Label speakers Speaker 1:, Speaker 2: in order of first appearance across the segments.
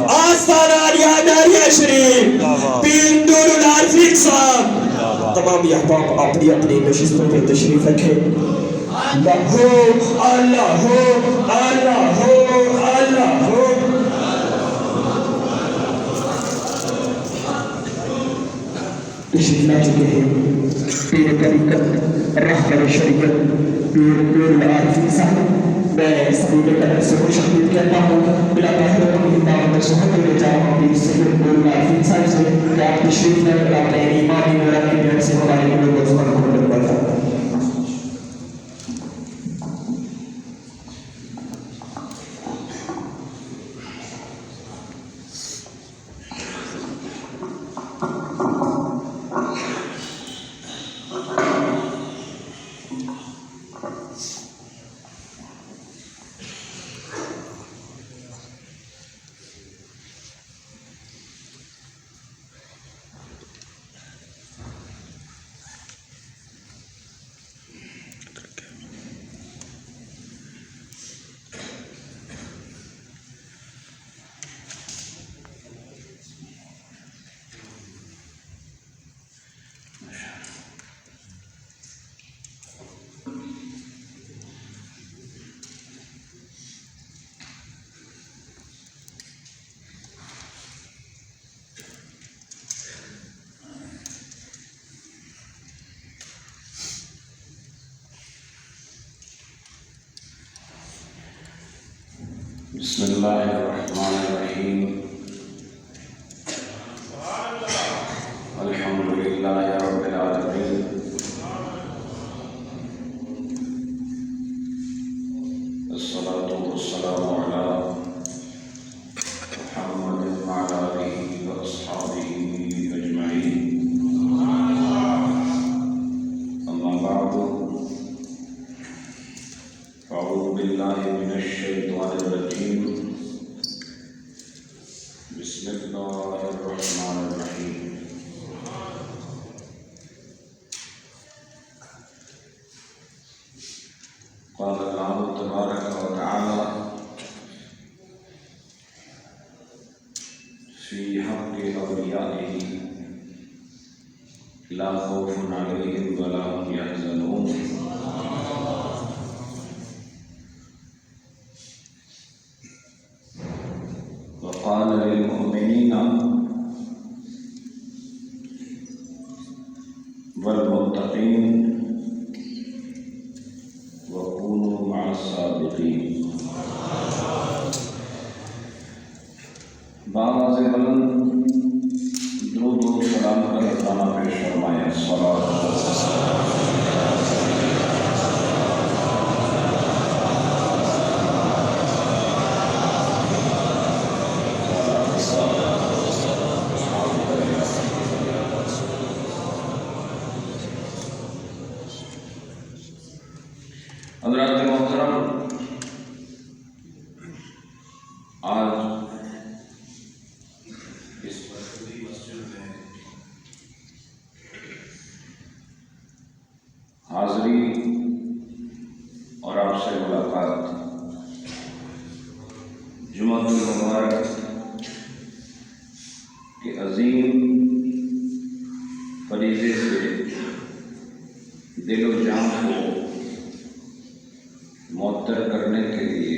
Speaker 1: آستانہ عالیہ ناریہ شریف پیر نور العارفین صاحب، تمام احباب اپنی اپنی نشستوں میں تشریف رکھیں۔ اللہ ہو اللہ ہو اللہ ہو اللہ ہو۔ تشریف لا چکے ہیں پیر طریقت رہبر شریعت پیر نور العارفین صاحب۔ میں سبھی کے طرف سے خوش آمدید کہتا ہوں۔ بلا پہلے میں صحبت لے جا رہا ہوں پیر سید نور العارفین صاحب سے کہ آپ تشریف لائیں اور اپنے ایمانی مراد کی جان سے ہمارے لوگوں کو زبان کو بتاتا ہے۔
Speaker 2: بسم اللہ الرحمن الرحیم الحمد للہ رب العالمین الصلاة والسلام علی محمد وعلی آلہ واصحابہ اجمعین، اما بعد فاعوذ باللہ من الشیطان الرجیم، بسم اللہ الرحمن الرحیم۔ قال اللہ تبارک و تعالی فی حق اولیائہ لا خوف علیہم ولا هم یحزنون۔ وقال للمؤمنین والمتقین وكونوا مع الصادقین۔ باواز بلند درود و سلام کا نذرانہ پیش فرمائیں۔ صلوات حضرات محترم، آج اس مرکزی مسجد میں حاضری اور آپ سے ملاقات جمعۃ المبارک کے عظیم فریضے سے دل و جان کو معطر کرنے کے لیے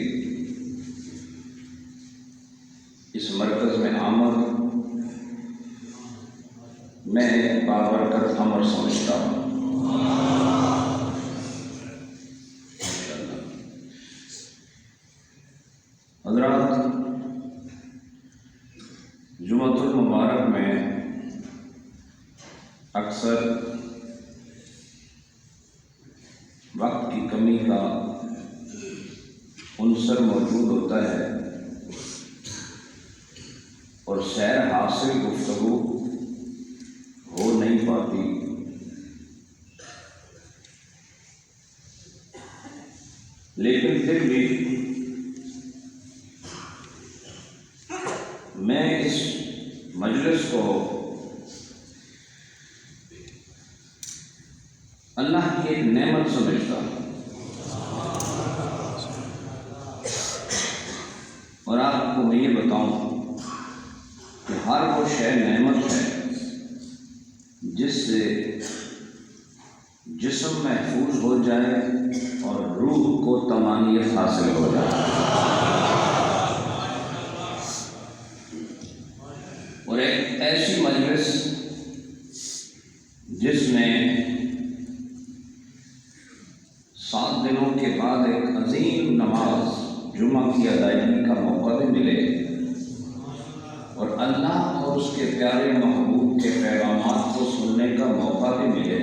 Speaker 2: اس مرکز میں آمد میں بابرکت امر سمجھتا ہوں۔ حضرات، جمعۃ المبارک میں اکثر وقت کی کمی کا عنصر موجود ہوتا ہے اور سیر حاصل گفتگو ہو نہیں پاتی، لیکن پھر بھی میں اس مجلس کو اللہ کی ایک نعمت سمجھتا ہوں، اور آپ کو میں یہ بتاؤں کہ ہر وہ شے نعمت ہے جس سے جسم محفوظ ہو جائے اور روح کو طمانینت حاصل ہو جائے۔ اور ایک ایسی مجلس جس میں 7 دنوں کے بعد ایک عظیم نماز جمعہ کی ادائیگی کا موقع بھی ملے اور اللہ اور اس کے پیارے محبوب کے پیغامات کو سننے کا موقع بھی ملے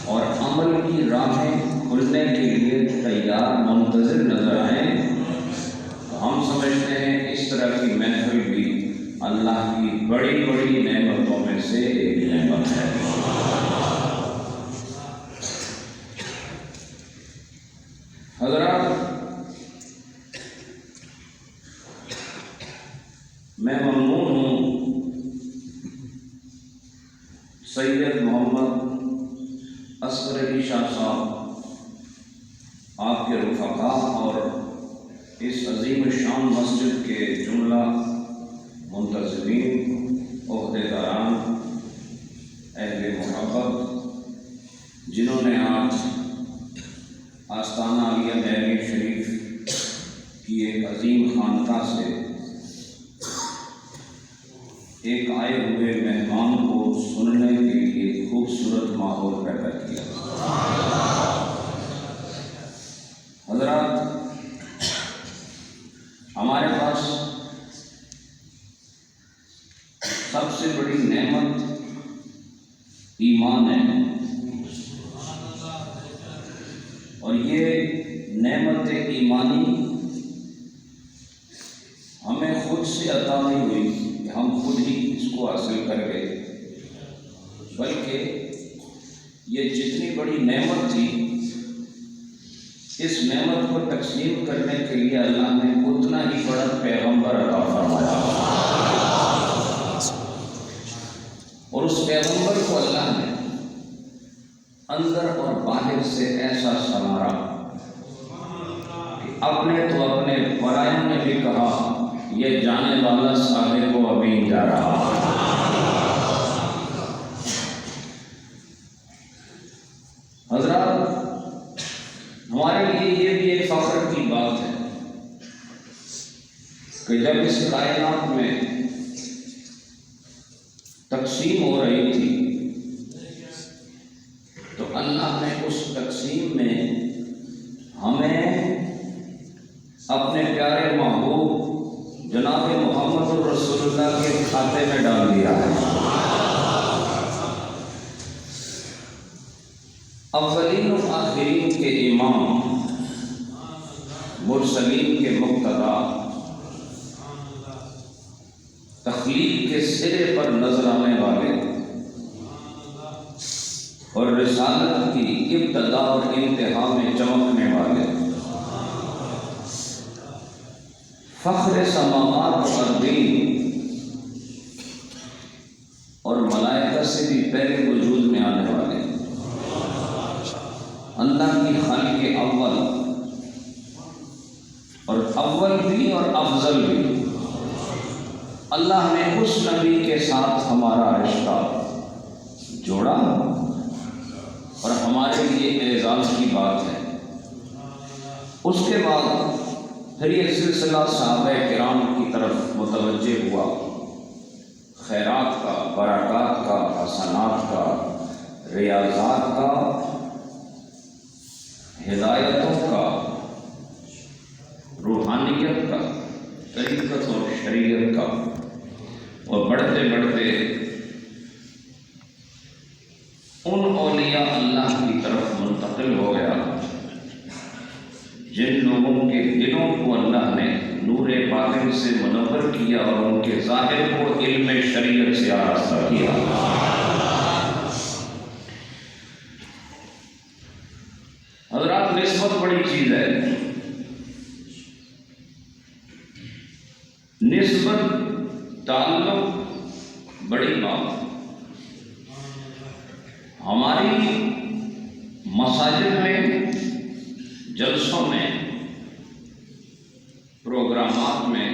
Speaker 2: اور عمل کی راہیں کھلنے کے لیے تیار منتظر نظر آئیں، تو ہم سمجھتے ہیں اس طرح کی محفل بھی اللہ کی بڑی بڑی نعمتوں میں سے ایک نعمت ہے۔ حضرات، میں ممنون ہوں سید محمد اصغر علی شاہ صاحب، آپ کے رفقا اور اس عظیم شان مسجد کے جملہ منتظمین، عہدیداران، اہل محبت، جنہوں نے آج آستانہ عالیہ دہلی شریف کی ایک عظیم خانقاہ سے ایک آئے ہوئے مہمان کو سننے کے لیے خوبصورت ماحول پیدا کیا۔ حضرات، ہمارے پاس سب سے بڑی نعمت ایمان ہے، اور یہ نعمت ایمانی ہمیں خود سے عطا نہیں ہوئی کہ ہم خود ہی اس کو حاصل کر گئے، بلکہ یہ جتنی بڑی نعمت تھی، اس نعمت کو تقسیم کرنے کے لیے اللہ نے اتنا ہی بڑا پیغمبر عطا فرمایا، اور اس پیغمبر کو اللہ نے اندر اور باہر سے ایسا سنوارا کہ اپنے تو اپنے پرائوں نے بھی کہا یہ جانے والا صادق و امین جا رہا۔ حضرات، ہمارے لیے یہ بھی ایک فخر کی بات ہے کہ جب اس کائنات میں تقسیم ہو رہی تھی تو اللہ نے اس تقسیم میں ہمیں اپنے پیارے محبوب جناب محمد الرسول اللہ کے کھاتے میں ڈال دیا ہے۔ اولین و آخرین کے امام، مرسلین کے مقتدا، تخلیق کے سرے پر نظر آنے والے اور رسالت کی ابتدا اور انتہا میں چمکنے والے، فخر سماوات و ارضین اور ملائکہ سے بھی پہلے وجود میں آنے والے، اللہ کی خالق اول، اور اول بھی اور افضل بھی، اللہ نے اس نبی کے ساتھ ہمارا رشتہ جوڑا اور ہمارے لیے اعزاز کی بات ہے۔ اس کے بعد پھر یہ سلسلہ صحابہ کرام کی طرف متوجہ ہوا، خیرات کا، برکات کا، حسنات کا، ریاضات کا، ہدایتوں کا، روحانیت کا، طریقت اور شریعت کا، اور بڑھتے بڑھتے ان اولیاء اللہ کی طرف منتقل ہو گیا جن لوگوں کے دلوں کو اللہ نے نور باطن سے منور کیا اور ان کے ظاہر کو علم شریعت سے آراستہ کیا۔ حضرات، نسبت بڑی چیز ہے، نسبت، تعلق بڑی بات۔ ہماری مساجد میں، جلسوں میں، پروگرامات میں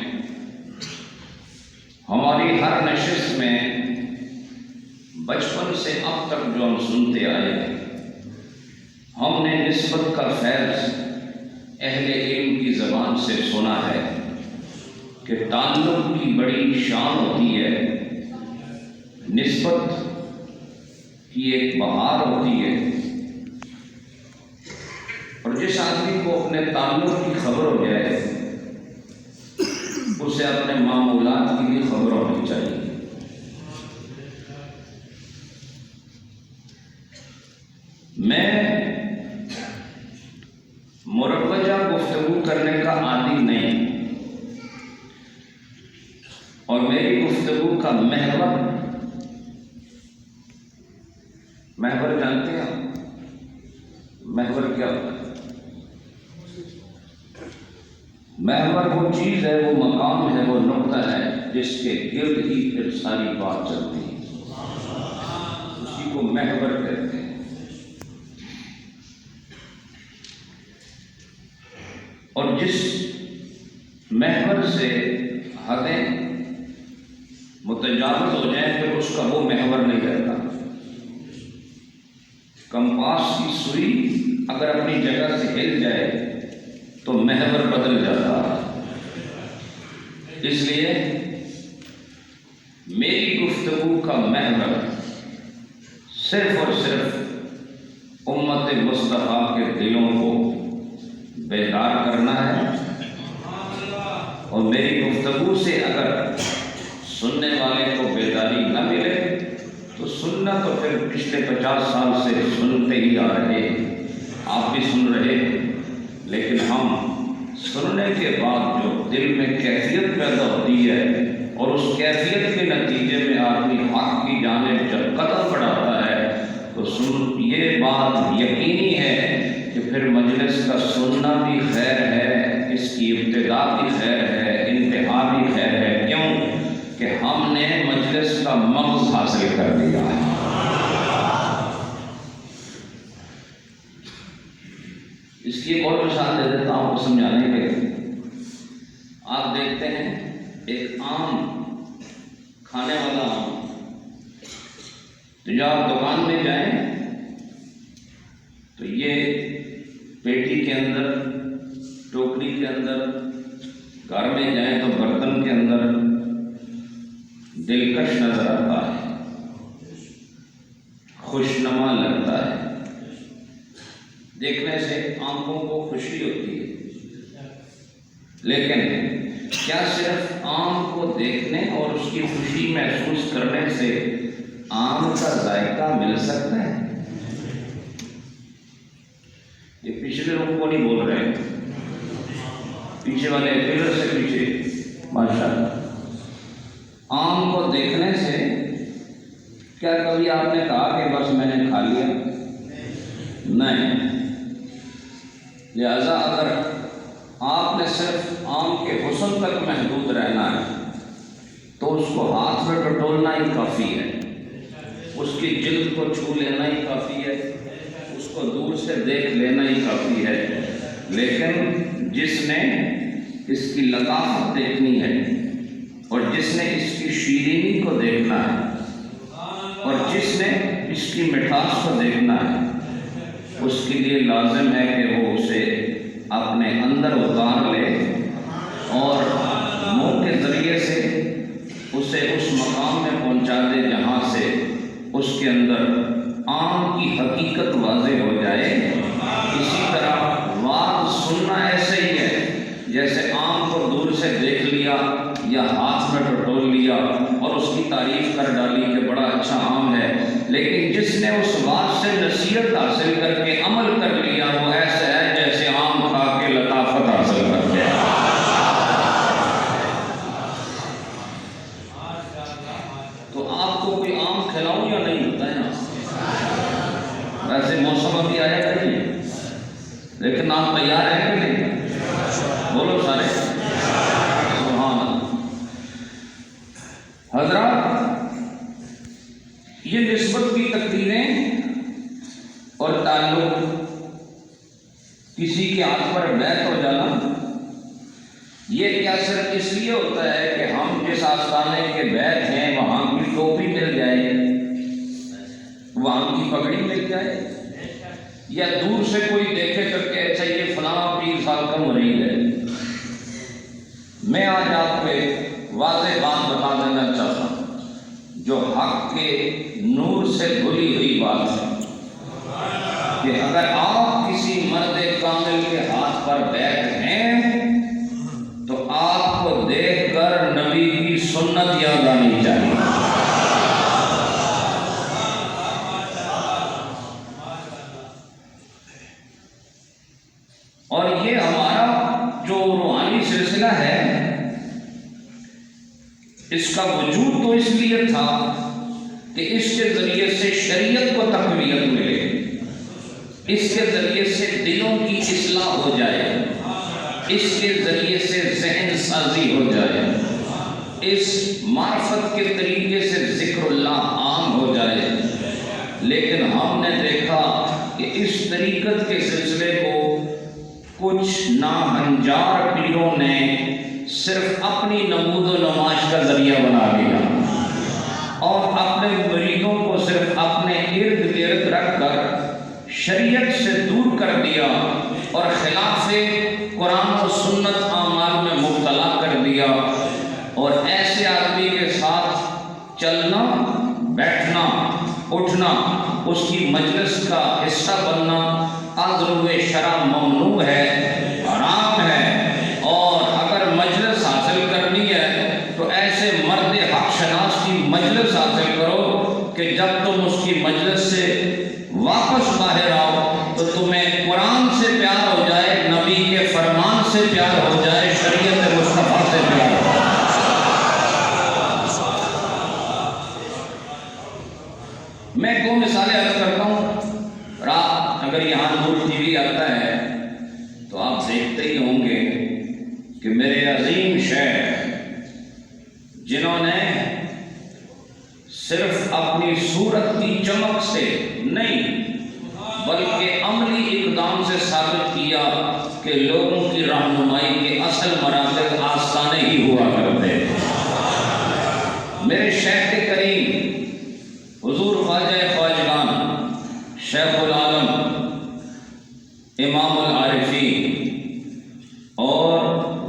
Speaker 2: ہر نشست میں بچپن سے اب تک جو ہم سنتے آئے ہیں، ہم نے نسبت کا فیض اہل علم کی زبان سے سنا ہے کہ تعلق کی بڑی شان ہوتی ہے، نسبت کی ایک بہار ہوتی ہے، اور جس آدمی کو اپنے تعلق کی خبر ہو جائے اسے اپنے معمولات کی بھی خبر ہونی چاہیے۔ میں مروجہ گفتگو کرنے کا عادی نہیں، اور میری گفتگو کا محور جانتے ہیں آپ؟ محور کیا ہوتا ہے؟ محور وہ چیز ہے، وہ مقام ہے، وہ نقطہ ہے جس کے گرد ہی پھر ساری بات چلتی ہے، اسی کو محور کہتے ہیں۔ اور جس محور سے حدیں متجاوز ہو جائیں پھر اس کا وہ محور نہیں رہتا۔ کمپاس کی سوئی اگر اپنی جگہ سے ہل جائے تو محور بدل جاتا ہے۔ اس لیے میری گفتگو کا محور صرف اور صرف امت مصطفیٰ کے دلوں کو بیدار کرنا ہے، اور میری گفتگو سے اگر سننے والے کو بیداری نہ ملے تو سننا تو پھر پچھلے 50 سال سے سنتے ہی آ رہے، آپ بھی سن رہے، لیکن ہم سننے کے بعد جو دل میں کیفیت پیدا ہوتی ہے اور اس کیفیت کے نتیجے میں آدمی حق کی جانب جب قدم بڑھاتا ہے تو یہ بات یقینی ہے کہ پھر مجلس کا سننا بھی خیر ہے، اس کی ابتدا بھی خیر ہے، انتہا بھی خیر ہے۔ کیوں کہ ہم نے مجلس کا مغز حاصل کر لیا ہے۔ اس کی ایک اور مثال دے دیتا ہوں آپ کو سمجھانے کے لیے۔ آپ دیکھتے ہیں ایک آم، کھانے والا آم، تو جب آپ دکان میں جائیں تو یہ پیٹی کے اندر، ٹوکری کے اندر، گھر میں جائیں تو برتن کے اندر دلکش نظر آتا ہے، خوشنما لگتا ہے، دیکھنے سے آنکھوں کو خوشی ہوتی ہے، لیکن کیا صرف آم کو دیکھنے اور اس کی خوشی محسوس کرنے سے آم کا ذائقہ مل سکتا ہے؟ یہ پچھلے لوگوں کو نہیں بول رہے، پیچھے والے پلر سے پیچھے، ماشاءاللہ۔ آم کو دیکھنے سے کیا کبھی آپ نے کہا کہ بس میں نے کھا لیا؟ نہیں۔ لہذا اگر آپ نے صرف آم کے حسن تک محدود رہنا ہے تو اس کو ہاتھ میں ٹٹولنا ہی کافی ہے، اس کی جلد کو چھو لینا ہی کافی ہے، اس کو دور سے دیکھ لینا ہی کافی ہے، لیکن جس نے اس کی لطافت دیکھنی ہے اور جس نے اس کی شیرینی کو دیکھنا ہے اور جس نے اس کی مٹھاس کو دیکھنا ہے، اس کے لیے لازم ہے کہ وہ اسے اپنے اندر اتار لے اور منہ کے ذریعے سے اسے اس مقام میں پہنچا دے جہاں سے اس کے اندر آم کی حقیقت واضح ہو جائے۔ اسی طرح واز سننا ایسے ہی ہے جیسے آم کو دور سے دیکھ لیا یا ہاتھ میں ٹٹول لیا اور اس کی تعریف کر ڈالی کہ بڑا اچھا آم ہے، لیکن جس نے اس بات سے نصیحت حاصل کر کے عمل کر لیا وہ ایسا ہے جیسے آم کھا کے لطافت حاصل کر کے۔ تو آپ کو کوئی آم کھلاؤں یا نہیں ہوتا ہے نا؟ ویسے موسم ابھی آیا کہ نہیں، لیکن آپ تیار ہیں کہ نہیں؟ بولو سارے سبحان اللہ۔ حضرات، یہ نسبت کی تقریریں اور تعلق کسی کے ہاتھ پر بیعت ہو جانا، یہ کیا صرف اس لیے ہوتا ہے کہ ہم جس آستانے کے بیت ہیں وہاں کی ٹوپی مل جائے، وہاں کی پگڑی مل جائے، یا دور سے کوئی دیکھے کر کے اچھا یہ فلاں پیر صاحب کا مرید ہے؟ میں آج آپ کو ایک واضح بات بتا دینا چاہتا ہوں جو حق کے نور سے دھلی ہوئی بات ہے کہ اگر آپ کسی مرد کامل کے ہاتھ پر بیٹھ ہیں تو آپ کو دیکھ کر نبی کی سنت یاد آنی چاہیے۔ اور یہ ہمارا جو روحانی سلسلہ ہے اس کا وجود تو اس لیے تھا کہ اس کے ذریعے سے شریعت کو تقویت ملے، اس کے ذریعے سے دلوں کی اصلاح ہو جائے، اس کے ذریعے سے ذہن سازی ہو جائے، اس معرفت کے طریقے سے ذکر اللہ عام ہو جائے۔ لیکن ہم نے دیکھا کہ اس طریقت کے سلسلے کو کچھ ناہنجار پیروں نے صرف اپنی نمود و نمائش کا ذریعہ بنا لیا اور اپنے مریدوں کو صرف اپنے ارد گرد رکھ کر شریعت سے دور کر دیا اور خلاف قرآن و سنت اعمال میں مبتلا کر دیا، اور ایسے آدمی کے ساتھ چلنا، بیٹھنا، اٹھنا، اس کی مجلس کا حصہ بننا عذر شرع ممنوع ہے، حرام ہے۔ اور اگر مجلس حاصل کرنی ہے تو ایسے مرد حق شناس کی مجلس حاصل کرو کہ جب تم اس کی مجلس سے واپس باہر آؤ تو تمہیں قرآن سے پیار ہو جائے، نبی کے فرمان سے پیار ہو جائے، شریعت مصطفیٰ سے پیار ہو جائے۔ میں دو مثالیں عرض کرتا ہوں۔ رات اگر یہاں نور ٹی وی آتا ہے تو آپ دیکھتے ہی ہوں گے کہ میرے عظیم شیخ جنہوں نے صرف اپنی صورت کی چمک سے نہیں بلکہ عملی اقدام سے ثابت کیا کہ لوگوں کی رہنمائی کے اصل مراکز آستانے ہی ہوا کرتے ہیں۔ میرے شیخ کریم حضور خواجہ خواجگان شیخ العالم امام العارفین اور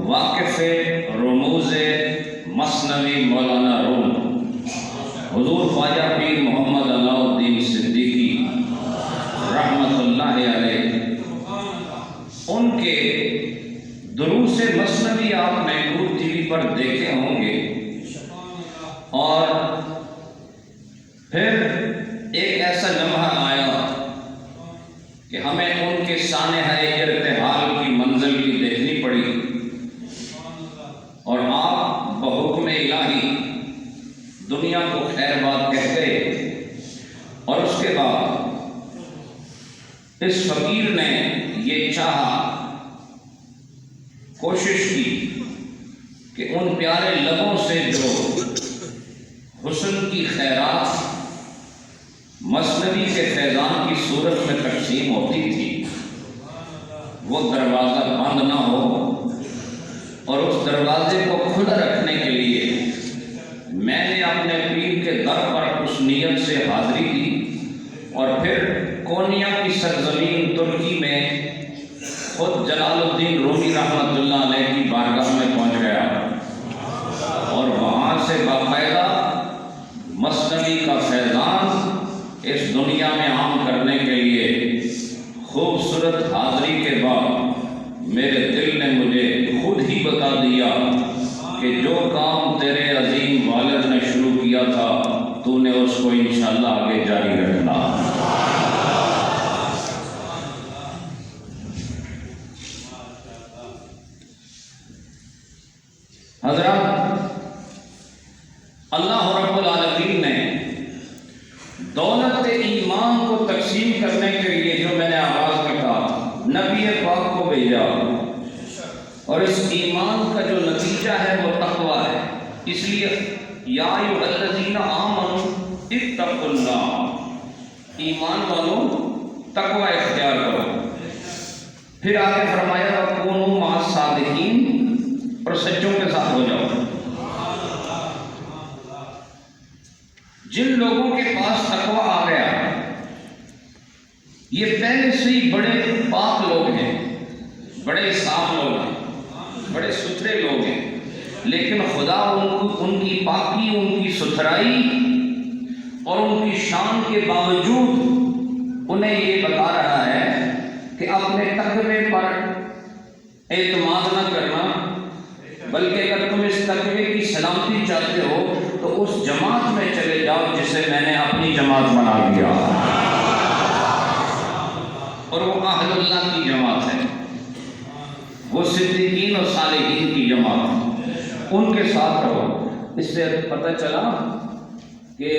Speaker 2: واقف رموز مثنوی مولانا روم حضور خواجہ پیر محمد علاء الدین صدیقی رحمت اللہ علیہ، ان کے دروس مثنوی آپ نے نور ٹی وی پر دیکھے ہوں گے، اور پھر ایک ایسا لمحہ آیا کہ ہمیں ان کے سانحہ ارتحال کی منزل بھی دیکھنی پڑی، اور آپ بحکم الہی دنیا کو خیر بات کہہ گئے، اور اس کے بعد اس فقیر نے یہ چاہا، کوشش کی کہ ان پیارے لبوں سے جو حسن کی خیرات مثنوی کے فیضان کی صورت میں تقسیم ہوتی تھی وہ دروازہ بند نہ ہو، اور اس دروازے کو کھلا رکھنے کے لیے میں نے اپنے پیر کے در پر اس نیت سے حاضری دی، اور پھر کونیا کی سرزمین ترکی میں خود جلال الدین رومی رحمت اللہ علیہ کی بارگاہ میں پہنچ گیا، اور وہاں سے باقاعدہ مثنوی کا فیضان اس دنیا میں عام کرنے کے لیے خوبصورت حاضری کے بعد میرے دل نے مجھے خود ہی بتا دیا کہ جو کام تیرے عظیم والد نے شروع کیا تھا تو نے اس کو انشاءاللہ آگے جاری رکھنا۔ حضرات، اللہ رب العالمین نے دولت ایمان کو تقسیم کرنے کے لیے جو میں نے آغاز میں کہا نبی پاک کو بھیجا، اور اس ایمان کا جو نتیجہ ہے وہ تقویٰ ہے۔ اس لیے یا ایھا الذین آمنوا اتقوا اللہ، ایمان والوں تقویٰ اختیار کرو۔ پھر آگے فرمایا وَکُونُوا مَعَ الصَّادِقِینَ، اور سچوں کے ساتھ ہو جاؤ۔ جن لوگوں کے پاس تقویٰ آ گیا یہ پہلے سے ہی بڑے پاک لوگ ہیں، بڑے صاف لوگ ہیں، بڑے ستھرے لوگ ہیں، لیکن خدا ان کی پاکی، ان کی ستھرائی اور ان کی شان کے باوجود انہیں یہ بتا رہا ہے کہ اپنے تقوی پر اعتماد نہ کرنا، بلکہ اگر تم اس تقوی کی سلامتی چاہتے ہو تو اس جماعت میں چلے جاؤ جسے میں نے اپنی جماعت بنا دیا، اور وہ اہل اللہ کی جماعت ہے، وہ صدیقین اور صالحین کی جماعت، ان کے ساتھ رہو۔ اس سے پتہ چلا کہ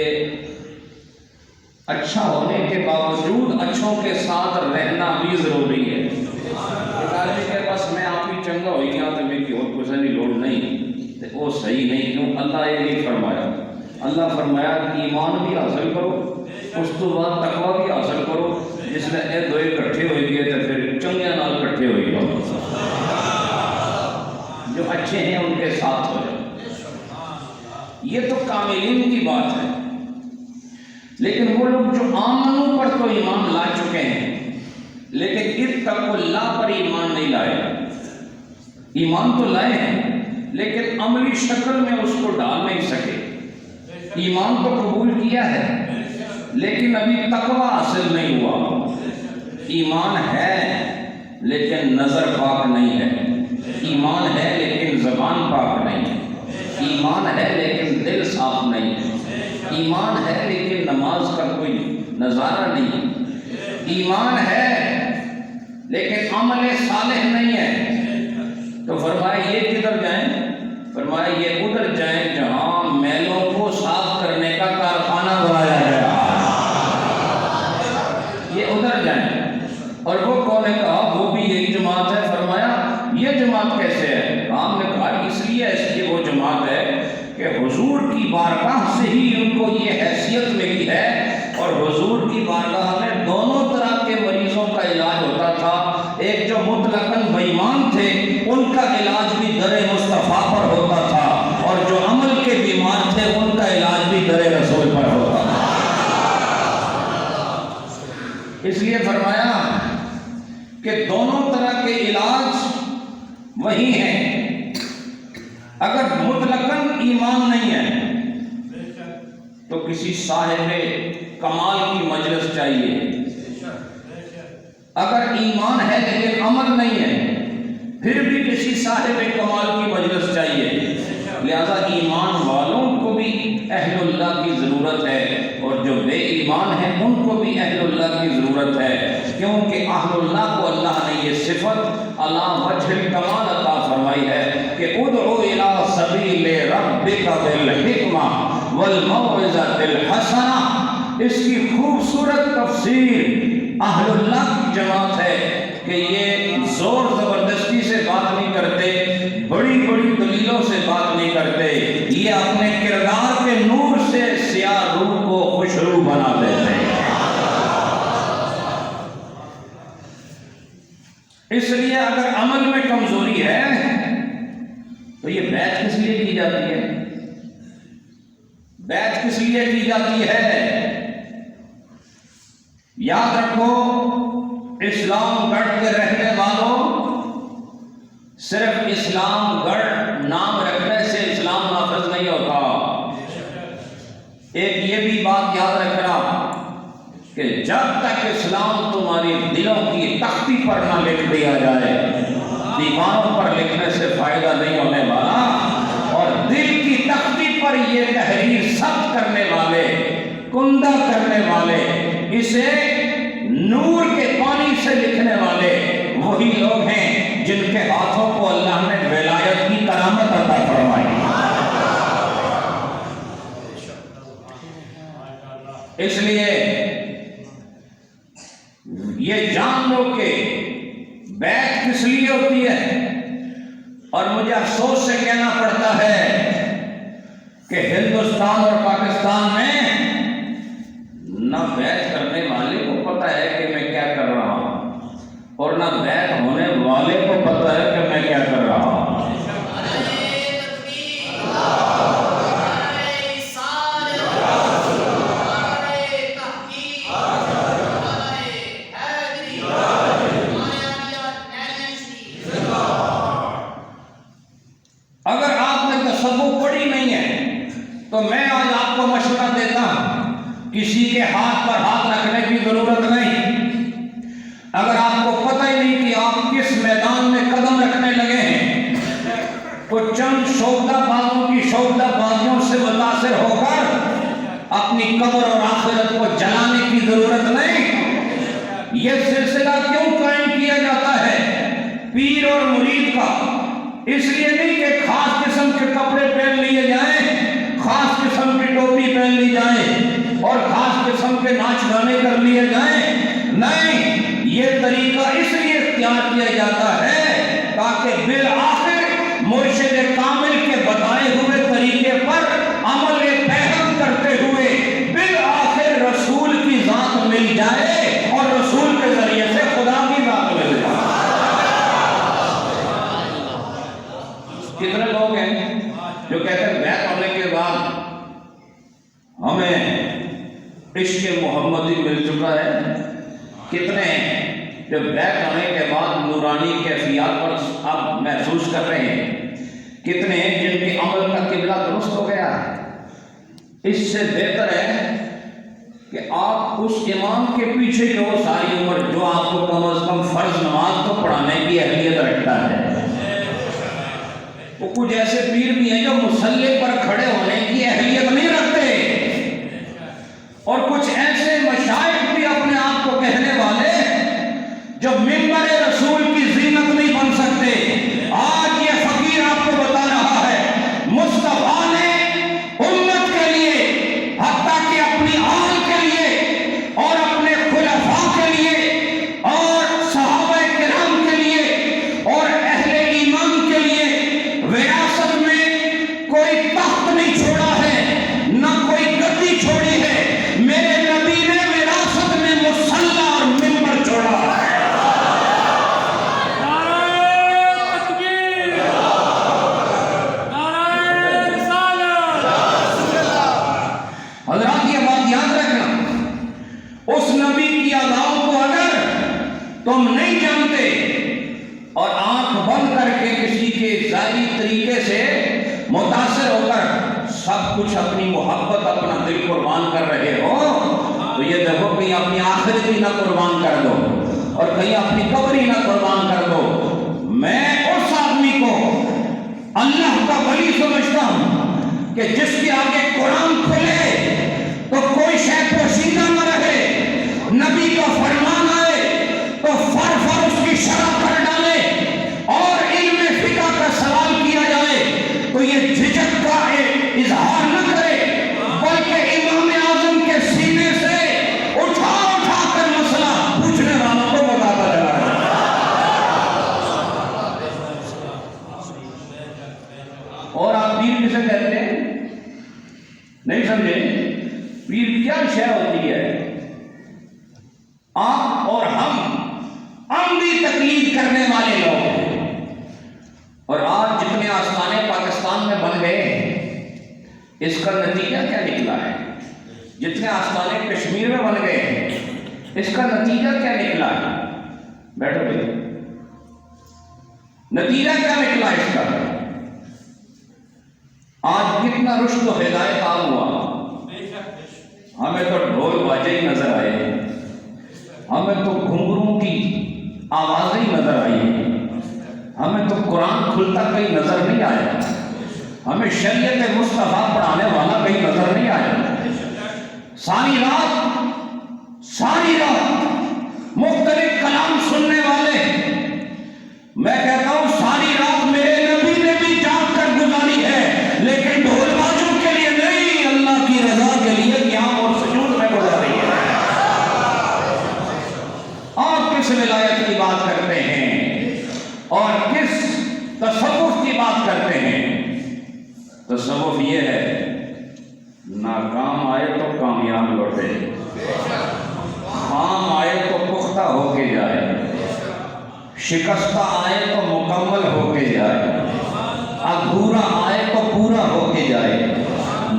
Speaker 2: اچھا ہونے کے باوجود اچھوں کے ساتھ رہنا بھی ضروری ہے۔ ایک آدمی کے پاس میں آپ ہی چنگا ہوئی گیا تو میری اور کچھ نہیں لوڑ نہیں، وہ صحیح نہیں، کیوں؟ اللہ یہ نہیں فرمایا، اللہ فرمایا کہ ایمان بھی حاصل کرو، اس تو بعد تقویٰ بھی حاصل کرو، جس میں اے دوئے کٹھے ہوئی گئے تو پھر چنگے نال کٹھے ہوئی گئے، جو اچھے ہیں ان کے ساتھ ہو جائے۔ یہ تو کاملین کی بات ہے، لیکن وہ لوگ جو آمنوں پر تو ایمان لا چکے ہیں لیکن اتقوا اللہ پر ایمان نہیں لائے، ایمان تو لائے ہیں لیکن عملی شکل میں اس کو ڈال نہیں سکے، ایمان تو قبول کیا ہے لیکن ابھی تقویٰ حاصل نہیں ہوا، ایمان ہے لیکن نظر پاک نہیں ہے، ایمان ہے لیکن زبان پاک نہیں ہے، ایمان ہے لیکن دل صاف نہیں ہے، ایمان ہے لیکن نماز کا کوئی نظارہ نہیں ہے، ایمان ہے لیکن عمل صالح نہیں ہے، تو فرمایا یہ کدھر جائیں؟ فرمایا یہ ادھر جائیں جہاں میلوں کو صاف کرنے کا کارخانہ بنایا گیا، یہ ادھر جائیں۔ اور وہ کون ہے؟ کہا وہ بھی یہی جماعت ہے۔ فرمایا یہ جماعت کیسے ہے؟ ہم نے کہا اس لیے اس کی وہ جماعت ہے کہ حضور کی بارگاہ سے ہی ان کو یہ حیثیت ملی ہے، اور حضور کی بارگاہ میں دونوں طرح کے مریضوں کا علاج ہوتا تھا، ایک جو مطلقاً بیمان تھے ان کا علاج بھی در مصطفیٰ پر ہوتا تھا، اور جو عمل کے بیمار تھے ان کا علاج بھی در رسول پر ہوتا تھا۔ اس لیے فرمایا کہ دونوں طرح کے علاج وہی ہیں۔ اگر مطلقاً ایمان نہیں ہے تو کسی صاحب کمال کی مجلس چاہیے، اگر ایمان ہے لیکن عمل نہیں ہے پھر بھی کسی صاحب کمال کی مجلس چاہیے۔ لہذا ایمان والوں کو بھی اہل اللہ کی ضرورت ہے، اور جو بے ایمان ہیں ان کو بھی اہل اللہ کی ضرورت ہے، کیونکہ اہل اللہ کو اللہ نے یہ صفت علی وجہ الکمال عطا فرمائی ہے کہ ادعو الی سبیل ربک بالحکمہ والموعظۃ الحسنہ۔ اس کی خوبصورت تفسیر اہل اللہ کی جماعت ہے کہ یہ زور زبردستی سے بات نہیں کرتے، بڑی بڑی دلیلوں سے بات نہیں کرتے، یہ اپنے کردار کے نور سے سیاہ روح کو خوشرو بنا دیتے ہیں۔ اس لیے اگر عمل میں کمزوری ہے تو یہ بیعت کس لیے کی جاتی ہے؟ بیعت کس لیے کی جاتی ہے؟ یاد رکھو، اسلام گڑھ کے رہنے والوں، صرف اسلام گڑھ نام رکھنے سے اسلام نافذ نہیں ہوتا۔ ایک یہ بھی بات یاد رکھنا کہ جب تک اسلام تمہاری دلوں کی تختی پر نہ لکھ دیا جائے، دیواروں پر لکھنے سے فائدہ نہیں ہونے والا، اور دل کی تختی پر یہ تحریر ثبت کرنے والے، کندہ کرنے والے، اسے نور کے پانی سے لکھنے والے وہی لوگ ہیں جن کے ہاتھوں کو اللہ نے ولایت کی کرامت عطا فرمائی۔ اس لیے یہ جان لو کہ بیعت کس لیے ہوتی ہے، اور مجھے افسوس سے کہنا پڑتا ہے کہ ہندوستان اور پاکستان میں نہ بیعت کرنے والے کو پتہ ہے کہ میں کیا کر رہا ہوں، اور نہ بیعت ہونے والے کو پتہ ہے کہ میں کیا کر رہا ہوں۔ تو میں آج آپ کو مشورہ دیتا ہوں، کسی کے ہاتھ پر ہاتھ رکھنے کی ضرورت نہیں۔ اگر آپ کو پتہ ہی نہیں کہ آپ کس میدان میں قدم رکھنے لگے ہیں، تو چند شوخدہ بازوں کی شوخدہ بازیوں سے متاثر ہو کر اپنی قبر اور آخرت کو جلانے کی ضرورت نہیں۔ یہ سلسلہ کیوں قائم کیا جاتا ہے پیر اور مرید کا؟ اس لیے نہیں کہ خاص قسم کے کپڑے پہن لیے جائیں، خاص قسم کی ٹوپی پہن لی جائے اور خاص قسم کے ناچ گانے کر لیے جائیں، نہیں، یہ طریقہ اس لیے اختیار کیا جاتا ہے تاکہ بالآخر مرشد کامل کے بتائے ہوئے طریقے پر عمل پیغام کرتے ہوئے بالآخر رسول کی ذات مل جائے اور رسول کے ذریعے سے خدا کی ذات مل جائے۔ کتنے لوگ ہیں جو کہتے ہیں بیعت ہونے کے بعد ہمیں عشق محمدی مل چکا ہے؟ کتنے ہیں جو بیعت ہونے کے بعد نورانی کیفیات پر آپ محسوس کر رہے ہیں؟ کتنے ہیں جن کے عمل کا قبلہ درست ہو گیا ہے؟ اس سے بہتر ہے کہ آپ اس امام کے پیچھے ہی رہو ساری عمر جو آپ کو کم از کم فرض نماز تو پڑھانے کی اہلیت رکھتا ہے۔ وہ کچھ ایسے پیر بھی ہیں جو مصلی پر کھڑے ہونے کی اہلیت نہیں رکھتے، اور کچھ ایسے مشائخ بھی اپنے آپ کو کہنے والے جو منبر رسول کی زینت نہیں بن سکتے۔ آج یہ فقیر آپ کو بتا رہا ہے مصطفیٰ نے امت کے لیے، حتیٰ کہ اپنی آل کے لیے اور اپنے خلفاء کے لیے اور صحابہ کرام کے لیے اور اہل ایمان کے لیے وراثت میں کوئی تخت نہیں چھوڑا ہے، نہ کوئی گدی چھوڑی ہے۔ میرے نبی نے وراثت میں مصلی اور منبر چھوڑا ہے۔ حضرات یہ بات یاد رکھنا، اس نبی کی اداؤں کو اگر تم نہیں جانتے اور آنکھ بند کر کے کسی کے ظاہری طریقے سے متاثر ہو کر سب کچھ اپنی محبت اپنا دل قربان کر رہے ہو، تو یہ دیکھو کہیں اپنی آخرت ہی نہ قربان کر دو اور کہیں اپنی قبر ہی نہ قربان کر دو۔ میں اس آدمی کو اللہ کا ولی سمجھتا ہوں کہ جس کے آگے قرآن کھلے تو کوئی شے پوشیدہ نہ رہے، نبی کا فرمان آئے تو فر اس کی شرح کر ڈالے، اور علم فقہ کا سوال کیا جائے تو یہ جھجک کا اظہار نہ کرے، بلکہ امام اعظم کے سینے سے اٹھا کر مسئلہ پوچھنے والوں کو بتاتا چلا ہے۔ اور آپ پیر کسے کہتے ہیں؟ نہیں سمجھے؟ پیر کیا شے ہوتی ہے؟ آپ اور ہم عمدی تقلید کرنے والے لوگ ہیں، اور آج جتنے آستانے پاکستان میں بن گئے ہیں اس کا نتیجہ کیا نکلا ہے؟ جتنے آستانے کشمیر میں بن گئے ہیں اس کا نتیجہ کیا نکلا ہے؟ بیٹھو بھائی، نتیجہ کیا نکلا اس کا؟ آج کتنا رشد و ہدایت عام ہوا، ہمیں تو ڈھول باجے ہی نظر آئے، ہمیں تو گھنگروں کی آوازیں ہی نظر آئی، ہمیں تو قرآن کھلتا کہیں نظر نہیں آیا، ہمیں شریعت مصطفیٰ پڑھانے والا کہیں نظر نہیں آیا۔ ساری رات مختلف کلام سننے والے، میں کہتا ہوں ساری رات میرے نبی نے بھی جاگ کر گزاری ہے، لیکن ڈھول بازوں کے لیے نہیں، اللہ کی رضا کے لیے قیام اور سجود میں گزاری ہے۔ آپ کس ولایت کی بات کرتے ہیں اور کس تصوف کی بات کرتے ہیں؟ تصوف یہ ہے ناکام آئے تو کامیاب لوٹے، خام آئے تو پختہ ہو کے جائے، شکستہ آئے تو مکمل ہو کے جائے، ادھورا آئے تو پورا ہو کے جائے،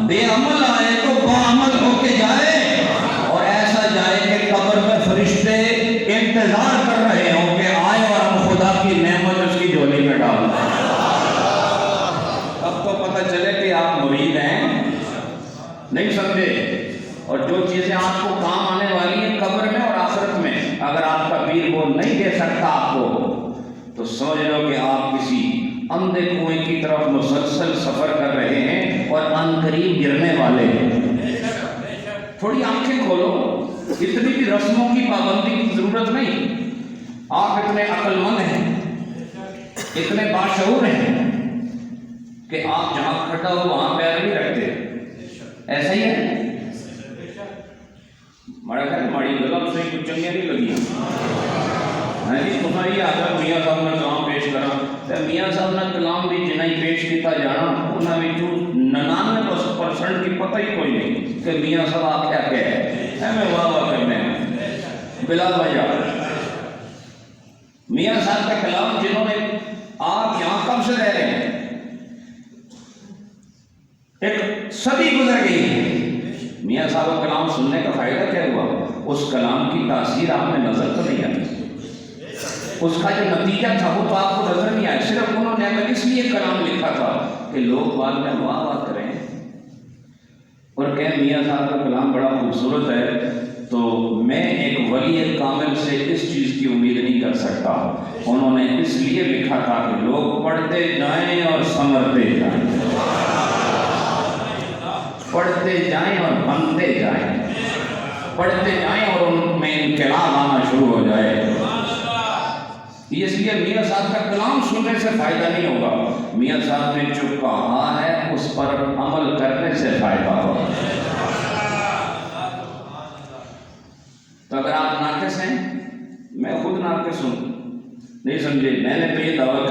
Speaker 2: بے عمل آئے تو باعمل ہو کے جائے، اور ایسا جائے کہ قبر میں فرشتے انتظار کر رہے ہوں کہ آئے اور ہم خدا کی نعمت اس کی جھولی میں ڈال دیں۔ اب تو پتہ چلے کہ آپ مرید ہیں نہیں سمجھے؟ اور جو چیزیں آپ کو کام آنے والی ہیں قبر میں اور آخرت میں، اگر آپ کا پیر وہ نہیں دے سکتا آپ کو، تو سمجھ لو کہ آپ کسی اندھے کنویں کی طرف مسلسل سفر کر رہے ہیں اور ان قریب گرنے والے ہیں۔ تھوڑی آنکھیں کھولو، اتنی بھی رسموں کی پابندی کی ضرورت نہیں۔ آپ اتنے عقل مند ہیں، اتنے باشعور ہیں کہ آپ جہاں کھڑا ہو وہاں پیر نہیں رکھتے، ایسا ہی ہے؟ مڑا کر ماڑی گلام سے کچھ چنگیاں نہیں لگی ہاں جی تمہاری آدھا میاں صاحب نے کلام پیش کرا تو میاں صاحب نے کلام بھی جنہیں پیش کیتا جانا انہوں نے 99% کی پتہ ہی کوئی نہیں کہ میاں صاحب آپ کیا کہے میں واہ واہ کرنے بلا وجہ۔ میاں صاحب کا کلام جنہوں نے، آپ یہاں کب سے رہ رہے ہیں، ایک صدی گزر گئی ہے، میاں صاحب کا کلام سننے کا فائدہ کیا ہوا؟ اس کلام کی تاثیر آپ میں نظر تو نہیں آئی، اس کا جو نتیجہ تھا وہ تو آپ کو نظر نہیں آیا، صرف انہوں نے اس لیے کلام لکھا تھا کہ لوگ بعد میں واہ واہ کریں اور کہیں میاں صاحب کا کلام بڑا خوبصورت ہے۔ تو میں ایک ولی کامل سے اس چیز کی امید نہیں کر سکتا، انہوں نے اس لیے لکھا تھا کہ لوگ پڑھتے جائیں اور سنورتے جائیں، پڑھتے جائیں اور بنتے جائیں، پڑھتے جائیں اور ان میں انقلاب آنا شروع ہو جائے۔ اس لیے میاں صاحب کا کلام سننے سے فائدہ نہیں ہوگا، میاں صاحب نے جو کہا ہے اس پر عمل کرنے سے فائدہ ہوگا۔ تو اگر آپ ناقص ہیں، میں خود ناقص ہوں، نہیں سمجھے، میں نے تو یہ دعویٰ